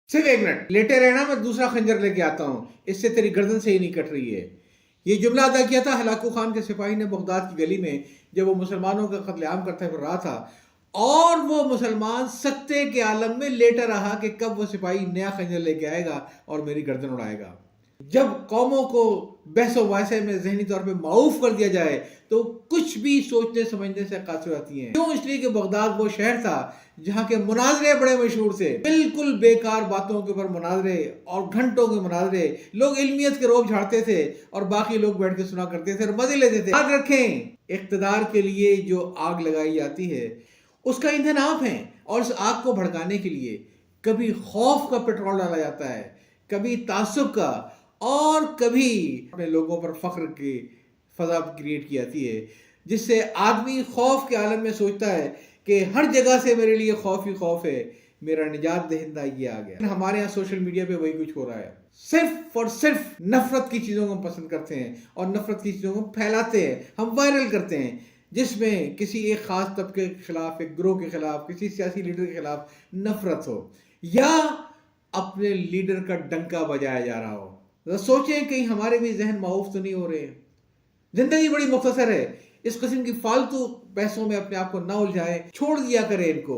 صرف 1 منٹ لیٹے رہنا، میں دوسرا خنجر لے کے آتا ہوں، اس سے تیری گردن سے ہی نہیں کٹ رہی ہے۔ یہ جملہ ادا کیا تھا ہلاکو خان کے سپاہی نے بغداد کی گلی میں، جب وہ مسلمانوں کا قتل عام کرتا پھر رہا تھا، اور وہ مسلمان سکتے کے عالم میں لیٹا رہا کہ کب وہ سپاہی نیا خنجر لے کے آئے گا اور میری گردن اڑائے گا۔ جب قوموں کو بحث و مباحثے میں ذہنی طور پہ معوف کر دیا جائے تو کچھ بھی سوچنے سمجھنے سے قاصر آتی ہیں۔ کیوں؟ اس لیے کہ بغداد وہ شہر تھا جہاں کے مناظرے بڑے مشہور تھے، بالکل بیکار باتوں کے اوپر مناظرے اور گھنٹوں کے مناظرے، لوگ علمیت کے روب جھاڑتے تھے اور باقی لوگ بیٹھ کے سنا کرتے تھے اور مزے لیتے تھے۔ یاد رکھیں، اقتدار کے لیے جو آگ لگائی جاتی ہے اس کا ایندھن آپ ہیں، اور اس آگ کو بھڑکانے کے لیے کبھی خوف کا پیٹرول ڈالا جاتا ہے، کبھی تعصب کا، اور کبھی اپنے لوگوں پر فخر کی فضا کریٹ کی جاتی ہے، جس سے آدمی خوف کے عالم میں سوچتا ہے کہ ہر جگہ سے میرے لیے خوف ہی خوف ہے، میرا نجات دہندہ یہ آ گیا۔ ہمارے ہاں سوشل میڈیا پہ وہی کچھ ہو رہا ہے، صرف اور صرف نفرت کی چیزوں کو ہم پسند کرتے ہیں اور نفرت کی چیزوں کو پھیلاتے ہیں، ہم وائرل کرتے ہیں، جس میں کسی ایک خاص طبقے کے خلاف، ایک گروہ کے خلاف، کسی سیاسی لیڈر کے خلاف نفرت ہو، یا اپنے لیڈر کا ڈنکا بجایا جا رہا ہو۔ ذرا سوچیں کہیں ہمارے بھی ذہن معوف تو نہیں ہو رہے ہیں۔ زندگی بڑی مختصر ہے، اس قسم کی فالتو بحثوں میں اپنے آپ کو نہ الجھائیں، چھوڑ دیا کریں ان کو۔